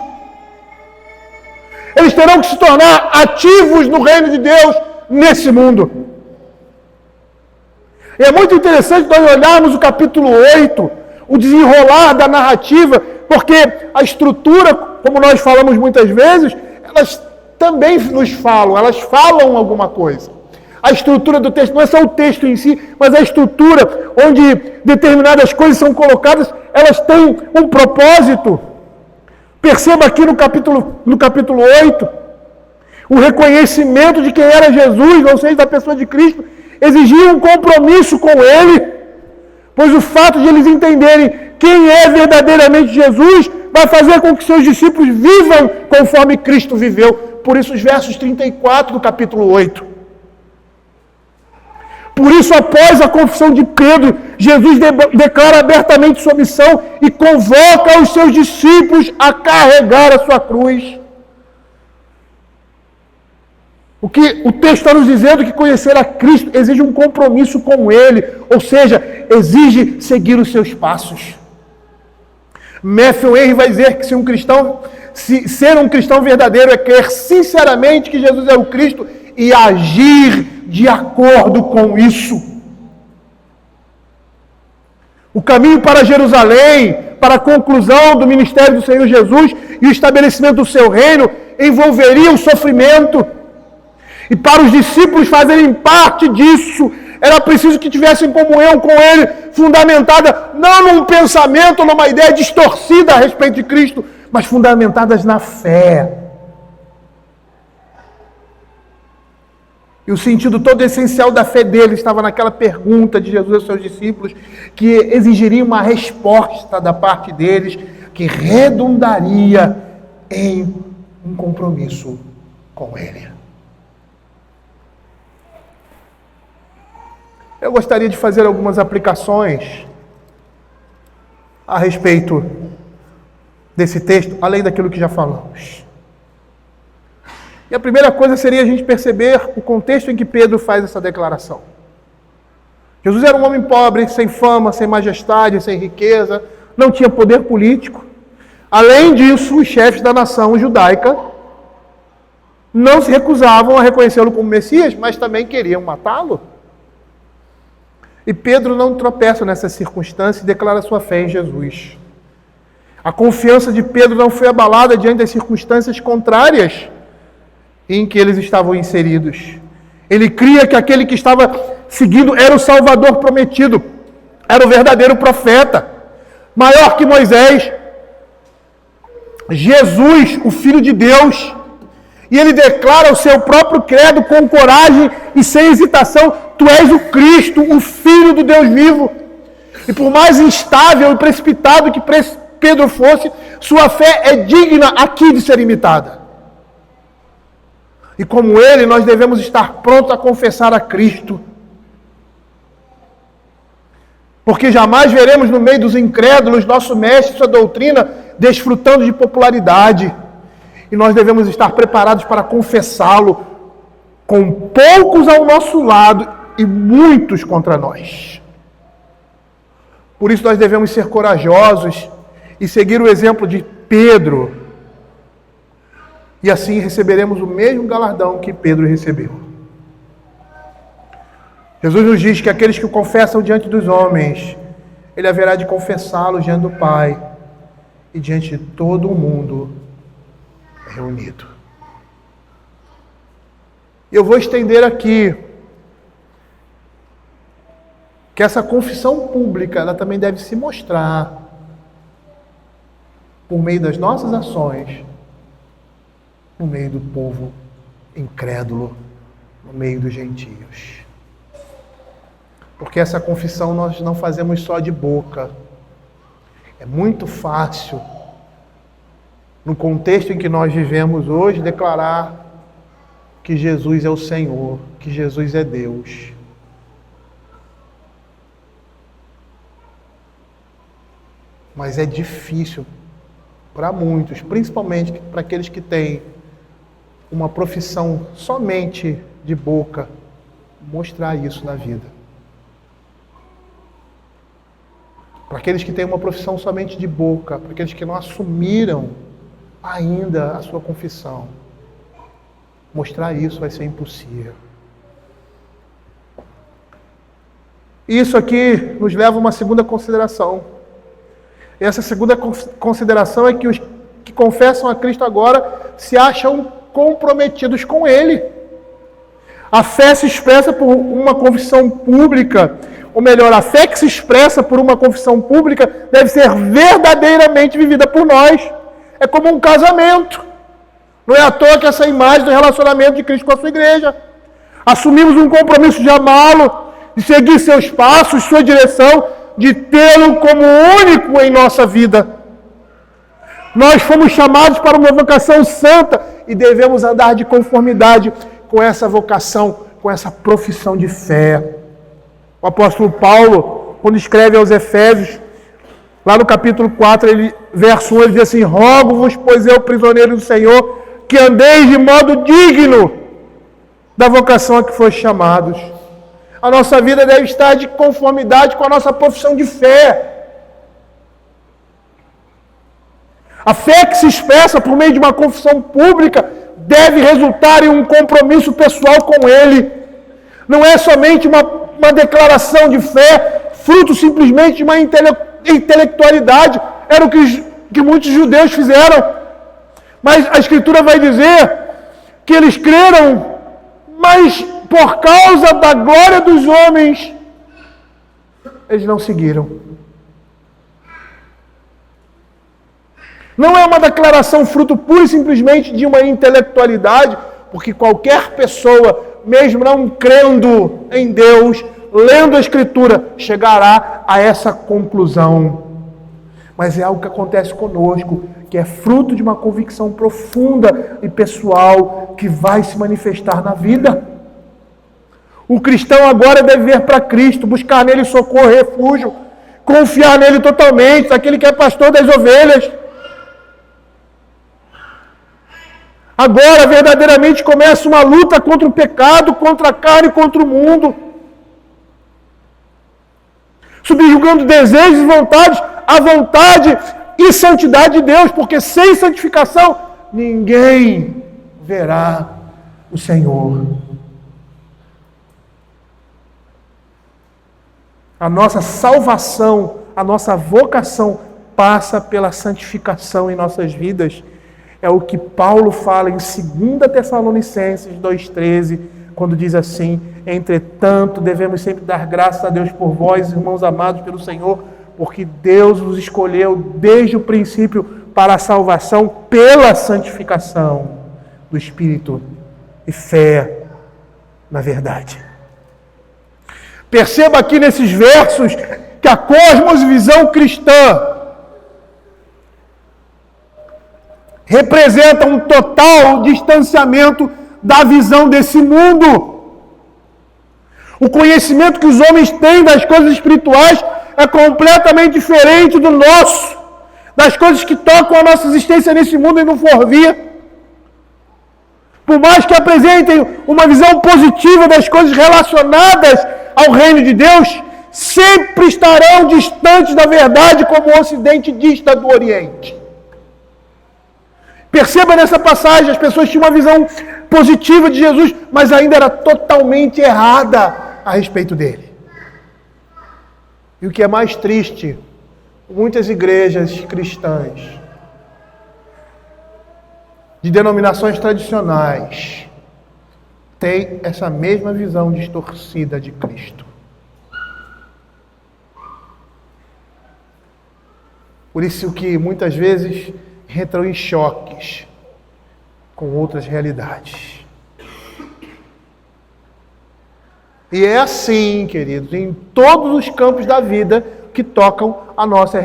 Eles terão que se tornar ativos no reino de Deus nesse mundo. E é muito interessante nós olharmos o capítulo 8, o desenrolar da narrativa, porque a estrutura, como nós falamos muitas vezes, elas também nos falam, elas falam alguma coisa. A estrutura do texto, não é só o texto em si, mas a estrutura onde determinadas coisas são colocadas, elas têm um propósito. Perceba aqui no capítulo 8, o reconhecimento de quem era Jesus, ou seja, da pessoa de Cristo, exigia um compromisso com ele, pois o fato de eles entenderem quem é verdadeiramente Jesus vai fazer com que seus discípulos vivam conforme Cristo viveu. Por isso os versos 34 do capítulo 8. Por isso, após a confissão de Pedro, Jesus declara abertamente sua missão e convoca os seus discípulos a carregar a sua cruz. O que o texto está nos dizendo que conhecer a Cristo exige um compromisso com Ele, ou seja, exige seguir os seus passos. Matthew Henry vai dizer que ser um cristão verdadeiro é crer sinceramente que Jesus é o Cristo e agir de acordo com isso. O caminho para Jerusalém, para a conclusão do ministério do Senhor Jesus e o estabelecimento do seu reino, envolveria o sofrimento. E para os discípulos fazerem parte disso, era preciso que tivessem comunhão com Ele, fundamentada não num pensamento ou numa ideia distorcida a respeito de Cristo, mas fundamentadas na fé. E o sentido todo essencial da fé dele estava naquela pergunta de Jesus aos seus discípulos, que exigiria uma resposta da parte deles, que redundaria em um compromisso com ele. Eu gostaria de fazer algumas aplicações a respeito desse texto, além daquilo que já falamos. E a primeira coisa seria a gente perceber o contexto em que Pedro faz essa declaração. Jesus era um homem pobre, sem fama, sem majestade, sem riqueza, não tinha poder político. Além disso, os chefes da nação judaica não se recusavam a reconhecê-lo como Messias, mas também queriam matá-lo. E Pedro não tropeça nessa circunstância e declara sua fé em Jesus. A confiança de Pedro não foi abalada diante das circunstâncias contrárias em que eles estavam inseridos. Ele cria que aquele que estava seguindo era o Salvador prometido, era o verdadeiro profeta, maior que Moisés, Jesus, o Filho de Deus. E ele declara o seu próprio credo com coragem e sem hesitação: Tu és o Cristo, o Filho do Deus vivo. E por mais instável e precipitado que Pedro fosse, sua fé é digna aqui de ser imitada. E como ele, nós devemos estar prontos a confessar a Cristo. Porque jamais veremos no meio dos incrédulos nosso mestre e sua doutrina desfrutando de popularidade. E nós devemos estar preparados para confessá-lo com poucos ao nosso lado e muitos contra nós. Por isso nós devemos ser corajosos e seguir o exemplo de Pedro. E assim receberemos o mesmo galardão que Pedro recebeu. Jesus nos diz que aqueles que o confessam diante dos homens, Ele haverá de confessá-lo diante do Pai e diante de todo o mundo reunido. Eu vou estender aqui que essa confissão pública, ela também deve se mostrar por meio das nossas ações, no meio do povo incrédulo, no meio dos gentios. Porque essa confissão nós não fazemos só de boca. É muito fácil, no contexto em que nós vivemos hoje, declarar que Jesus é o Senhor, que Jesus é Deus. Mas é difícil para muitos, principalmente para aqueles que têm uma profissão somente de boca, mostrar isso na vida. Para aqueles que têm uma profissão somente de boca, para aqueles que não assumiram ainda a sua confissão, mostrar isso vai ser impossível. Isso aqui nos leva a uma segunda consideração. E essa segunda consideração é que os que confessam a Cristo agora se acham comprometidos com Ele. A fé se expressa por uma confissão pública, ou melhor, a fé que se expressa por uma confissão pública deve ser verdadeiramente vivida por nós. É como um casamento. Não é à toa que essa imagem do relacionamento de Cristo com a sua igreja. Assumimos um compromisso de amá-lo, de seguir seus passos, sua direção, de tê-lo como único em nossa vida. Nós fomos chamados para uma vocação santa e devemos andar de conformidade com essa vocação, com essa profissão de fé. O apóstolo Paulo, quando escreve aos Efésios, lá no capítulo 4, verso 1, ele diz assim: Rogo-vos, pois eu, prisioneiro do Senhor, que andeis de modo digno da vocação a que foste chamados. A nossa vida deve estar de conformidade com a nossa profissão de fé. A fé que se expressa por meio de uma confissão pública deve resultar em um compromisso pessoal com Ele. Não é somente uma declaração de fé, fruto simplesmente de uma intelectualidade. Era o que muitos judeus fizeram. Mas a Escritura vai dizer que eles creram, mas por causa da glória dos homens, eles não seguiram. Não é uma declaração fruto pura e simplesmente de uma intelectualidade, porque qualquer pessoa, mesmo não crendo em Deus, lendo a Escritura, chegará a essa conclusão. Mas é algo que acontece conosco, que é fruto de uma convicção profunda e pessoal que vai se manifestar na vida. O cristão agora deve vir para Cristo, buscar nele socorro e refúgio, confiar nele totalmente, aquele que é pastor das ovelhas. Agora, verdadeiramente, começa uma luta contra o pecado, contra a carne e contra o mundo. Subjugando desejos e vontades à vontade e santidade de Deus, porque sem santificação ninguém verá o Senhor. A nossa salvação, a nossa vocação passa pela santificação em nossas vidas. É o que Paulo fala em 2 Tessalonicenses 2,13, quando diz assim: entretanto, devemos sempre dar graças a Deus por vós, irmãos amados pelo Senhor, porque Deus os escolheu desde o princípio para a salvação pela santificação do Espírito e fé na verdade. Perceba aqui nesses versos que a cosmovisão cristã representa um total distanciamento da visão desse mundo. O conhecimento que os homens têm das coisas espirituais é completamente diferente do nosso, das coisas que tocam a nossa existência nesse mundo e no porvir. Por mais que apresentem uma visão positiva das coisas relacionadas ao reino de Deus, sempre estarão distantes da verdade, como o Ocidente dista do Oriente. Perceba nessa passagem, as pessoas tinham uma visão positiva de Jesus, mas ainda era totalmente errada a respeito dele. E o que é mais triste, muitas igrejas cristãs, de denominações tradicionais, têm essa mesma visão distorcida de Cristo. Por isso que muitas vezes entram em choques com outras realidades. E é assim, queridos, em todos os campos da vida que tocam a nossa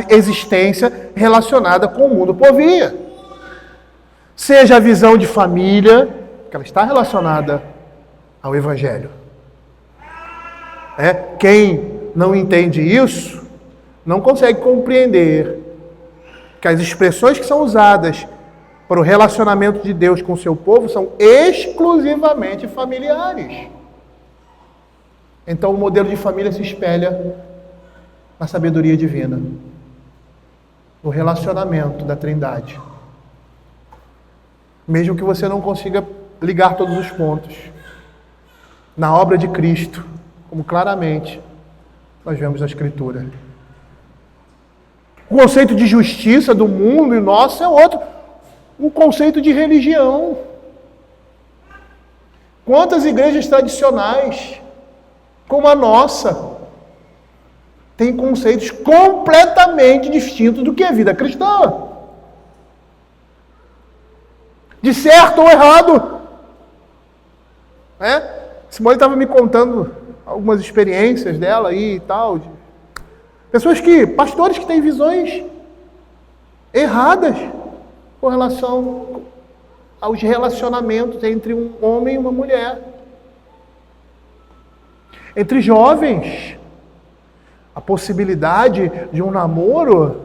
existência relacionada com o mundo por vir. Seja a visão de família, que ela está relacionada ao Evangelho. Quem não entende isso, não consegue compreender que as expressões que são usadas para o relacionamento de Deus com o seu povo são exclusivamente familiares. Então o modelo de família se espelha na sabedoria divina, no relacionamento da Trindade. Mesmo que você não consiga ligar todos os pontos, na obra de Cristo, como claramente nós vemos na Escritura. O conceito de justiça do mundo e nosso é outro. O conceito de religião. Quantas igrejas tradicionais, como a nossa, têm conceitos completamente distintos do que é vida cristã. De certo ou errado. Simone estava me contando algumas experiências dela aí e tal, pastores que têm visões erradas com relação aos relacionamentos entre um homem e uma mulher. Entre jovens, a possibilidade de um namoro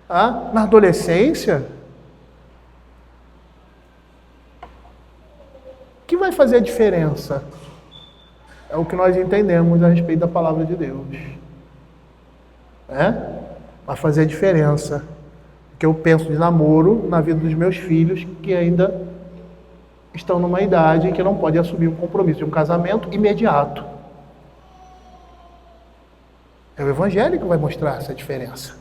na adolescência. O que vai fazer a diferença? É o que nós entendemos a respeito da palavra de Deus. Vai fazer a diferença que eu penso de namoro na vida dos meus filhos, que ainda estão numa idade em que não podem assumir um compromisso de um casamento imediato. É o Evangelho que vai mostrar essa diferença.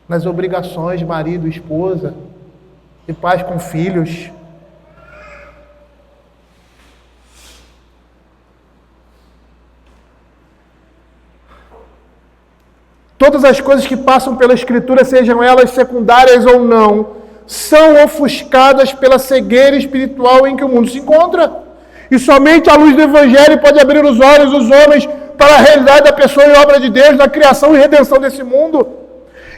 Nas obrigações de marido e esposa, de pais com filhos. Todas as coisas que passam pela Escritura, sejam elas secundárias ou não, são ofuscadas pela cegueira espiritual em que o mundo se encontra. E somente a luz do Evangelho pode abrir os olhos dos homens para a realidade da pessoa e obra de Deus, da criação e redenção desse mundo.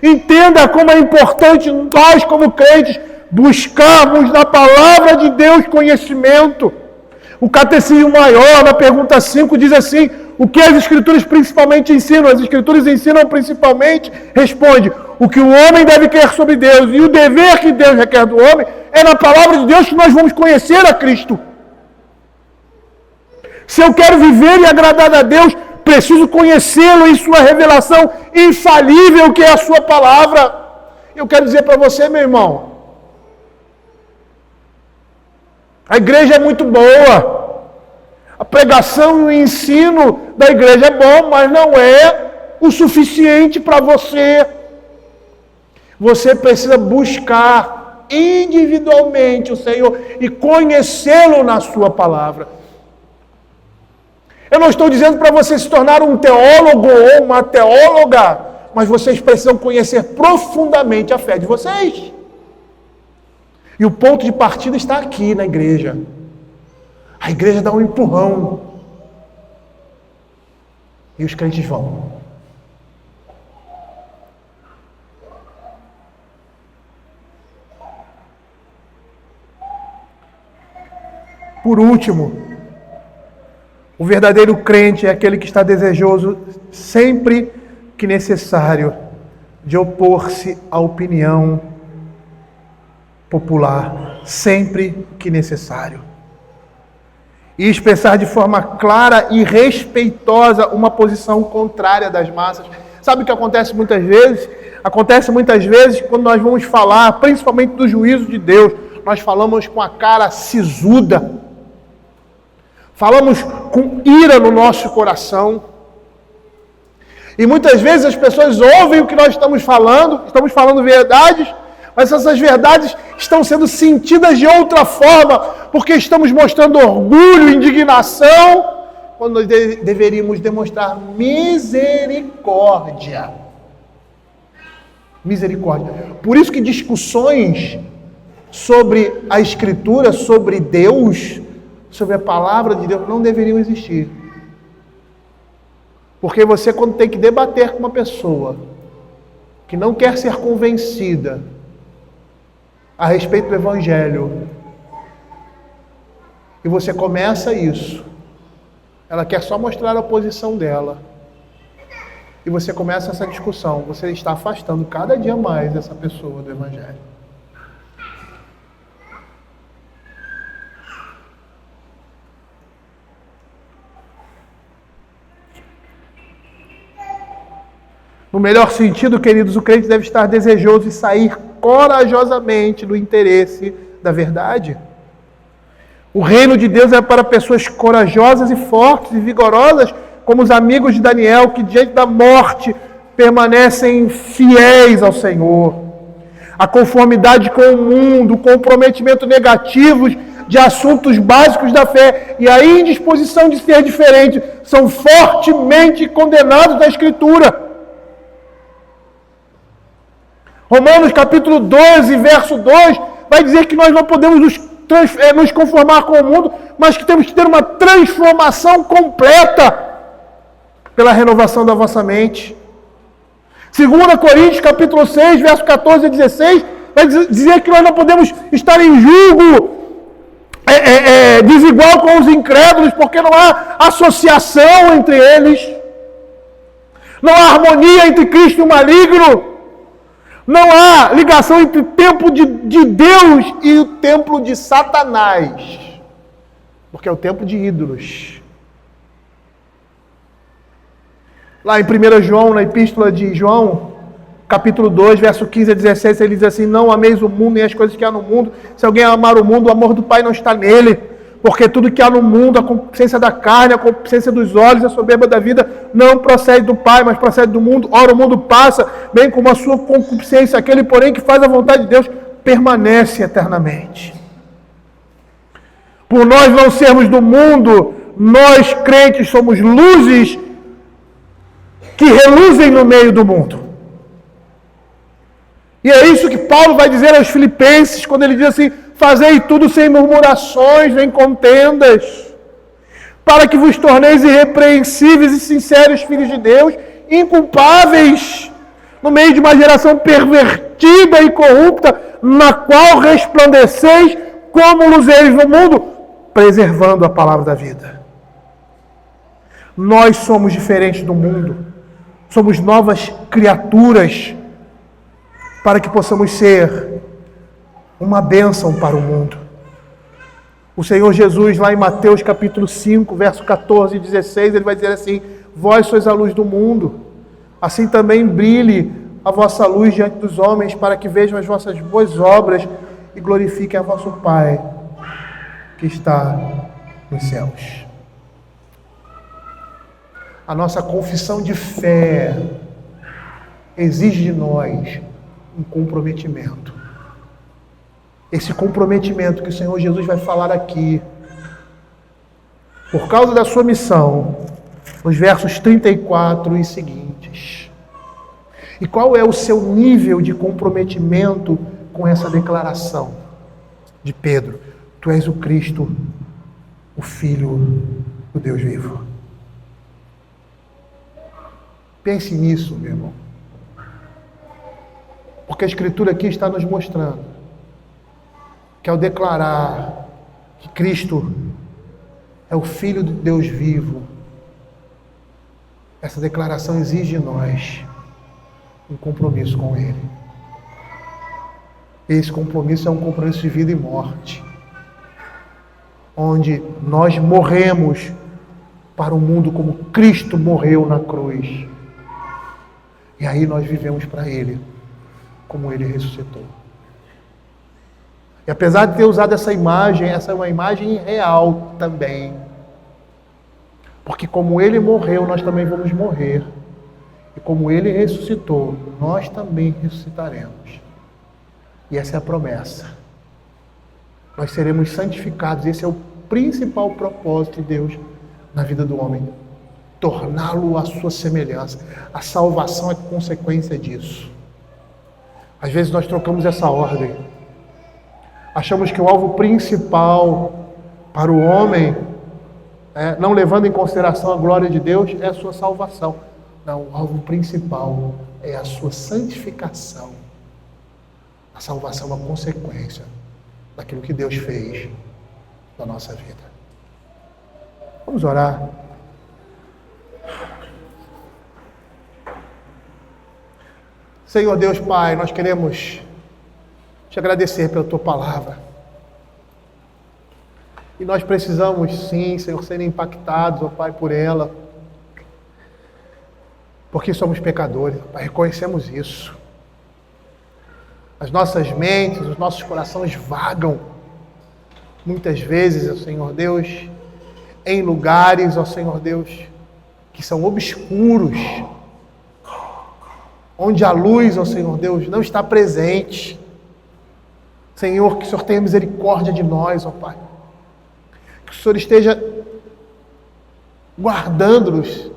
Entenda como é importante nós, como crentes, buscarmos na palavra de Deus conhecimento. O Catecismo Maior, na pergunta 5, diz assim: o que as Escrituras principalmente ensinam? As Escrituras ensinam principalmente, responde, o que o homem deve querer sobre Deus, e o dever que Deus requer do homem, é na palavra de Deus que nós vamos conhecer a Cristo. Se eu quero viver e agradar a Deus, preciso conhecê-lo em sua revelação infalível, que é a sua palavra. Eu quero dizer para você, meu irmão, a igreja é muito boa. A pregação e o ensino da igreja é bom, mas não é o suficiente para você. Você precisa buscar individualmente o Senhor e conhecê-lo na sua palavra. Eu não estou dizendo para você se tornar um teólogo ou uma teóloga, mas vocês precisam conhecer profundamente a fé de vocês. E o ponto de partida está aqui na igreja. A igreja dá um empurrão. E os crentes vão. Por último, o verdadeiro crente é aquele que está desejoso, sempre que necessário, de opor-se à opinião popular, sempre que necessário. E expressar de forma clara e respeitosa uma posição contrária das massas. Sabe o que acontece muitas vezes? Acontece muitas vezes quando nós vamos falar, principalmente do juízo de Deus, nós falamos com a cara sisuda. Falamos com ira no nosso coração. E muitas vezes as pessoas ouvem o que nós estamos falando verdades, mas essas verdades estão sendo sentidas de outra forma, porque estamos mostrando orgulho, indignação, quando nós deveríamos demonstrar misericórdia. Misericórdia. Por isso que discussões sobre a Escritura, sobre Deus, sobre a palavra de Deus, não deveriam existir. Porque você, quando tem que debater com uma pessoa que não quer ser convencida a respeito do Evangelho, e você começa isso, ela quer só mostrar a posição dela, e você começa essa discussão, você está afastando cada dia mais essa pessoa do Evangelho. No melhor sentido, queridos, o crente deve estar desejoso de sair corajosamente do interesse da verdade. O reino de Deus é para pessoas corajosas e fortes e vigorosas, como os amigos de Daniel, que diante da morte permanecem fiéis ao Senhor. A conformidade com o mundo, o comprometimento negativo de assuntos básicos da fé e a indisposição de ser diferente são fortemente condenados na Escritura. Romanos capítulo 12, verso 2, vai dizer que nós não podemos nos conformar com o mundo, mas que temos que ter uma transformação completa pela renovação da vossa mente. 2 Coríntios capítulo 6, verso 14 a 16, vai dizer que nós não podemos estar em julgo desigual com os incrédulos, porque não há associação entre eles, não há harmonia entre Cristo e o maligno. Não há ligação entre o templo de Deus e o templo de Satanás, porque é o templo de ídolos. Lá em 1 João, na epístola de João, capítulo 2, verso 15 a 16, ele diz assim: não ameis o mundo nem as coisas que há no mundo. Se alguém amar o mundo, o amor do Pai não está nele. Porque tudo que há no mundo, a concupiscência da carne, a concupiscência dos olhos, a soberba da vida, não procede do Pai, mas procede do mundo. Ora, o mundo passa, bem como a sua concupiscência. Aquele, porém, que faz a vontade de Deus, permanece eternamente. Por nós não sermos do mundo, nós crentes somos luzes que reluzem no meio do mundo. E é isso que Paulo vai dizer aos Filipenses, quando ele diz assim: fazei tudo sem murmurações, nem contendas, para que vos torneis irrepreensíveis e sinceros filhos de Deus, inculpáveis, no meio de uma geração pervertida e corrupta, na qual resplandeceis como luzeiros no mundo, preservando a palavra da vida. Nós somos diferentes do mundo, somos novas criaturas, para que possamos ser uma bênção para o mundo. O Senhor Jesus, lá em Mateus capítulo 5, verso 14 e 16, ele vai dizer assim: vós sois a luz do mundo, assim também brilhe a vossa luz diante dos homens, para que vejam as vossas boas obras e glorifiquem a vosso Pai que está nos céus. A nossa confissão de fé exige de nós um comprometimento. Esse comprometimento que o Senhor Jesus vai falar aqui, por causa da sua missão, nos versos 34 e seguintes. E qual é o seu nível de comprometimento com essa declaração de Pedro? Tu és o Cristo, o Filho do Deus vivo. Pense nisso, meu irmão. Porque a Escritura aqui está nos mostrando que ao declarar que Cristo é o Filho de Deus vivo, essa declaração exige de nós um compromisso com Ele. Esse compromisso é um compromisso de vida e morte, onde nós morremos para o mundo como Cristo morreu na cruz. E aí nós vivemos para Ele, como Ele ressuscitou. E apesar de ter usado essa é uma imagem real também. Porque como Ele morreu, nós também vamos morrer. E como Ele ressuscitou, nós também ressuscitaremos. E essa é a promessa. Nós seremos santificados. Esse é o principal propósito de Deus na vida do homem. Torná-lo à sua semelhança. A salvação é consequência disso. Às vezes nós trocamos essa ordem. Achamos que o alvo principal para o homem, não levando em consideração a glória de Deus, é a sua salvação. Não, o alvo principal é a sua santificação. A salvação é uma consequência daquilo que Deus fez na nossa vida. Vamos orar. Senhor Deus Pai, nós queremos te agradecer pela tua palavra. E nós precisamos sim, Senhor, ser impactados, ó Pai, por ela. Porque somos pecadores, ó Pai, reconhecemos isso. As nossas mentes, os nossos corações vagam. Muitas vezes, ó Senhor Deus, em lugares, ó Senhor Deus, que são obscuros, onde a luz, ó Senhor Deus, não está presente. Senhor, que o Senhor tenha misericórdia de nós, ó Pai. Que o Senhor esteja guardando-nos,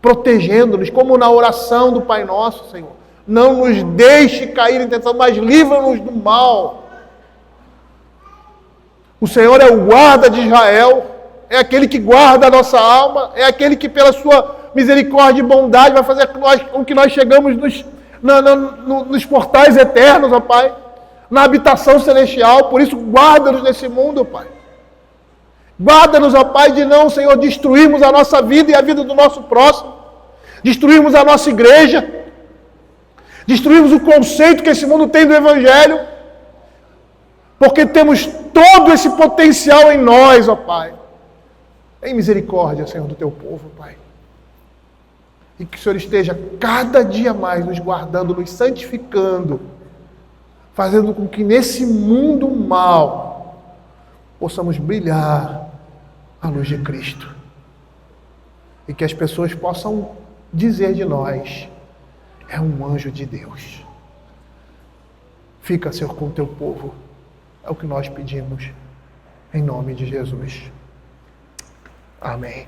protegendo-nos, como na oração do Pai Nosso, Senhor. Não nos deixe cair em tentação, mas livra-nos do mal. O Senhor é o guarda de Israel, é aquele que guarda a nossa alma, é aquele que pela sua misericórdia e bondade vai fazer com que nós chegamos nos portais eternos, ó Pai, na habitação celestial. Por isso, guarda-nos nesse mundo, ó Pai. Guarda-nos, ó Pai, de não, Senhor, destruirmos a nossa vida e a vida do nosso próximo, destruirmos a nossa igreja, destruirmos o conceito que esse mundo tem do Evangelho, porque temos todo esse potencial em nós, ó Pai. Tem misericórdia, Senhor, do teu povo, Pai. E que o Senhor esteja cada dia mais nos guardando, nos santificando, fazendo com que nesse mundo mal possamos brilhar a luz de Cristo. E que as pessoas possam dizer de nós: é um anjo de Deus. Fica, Senhor, com o teu povo. É o que nós pedimos. Em nome de Jesus. Amém.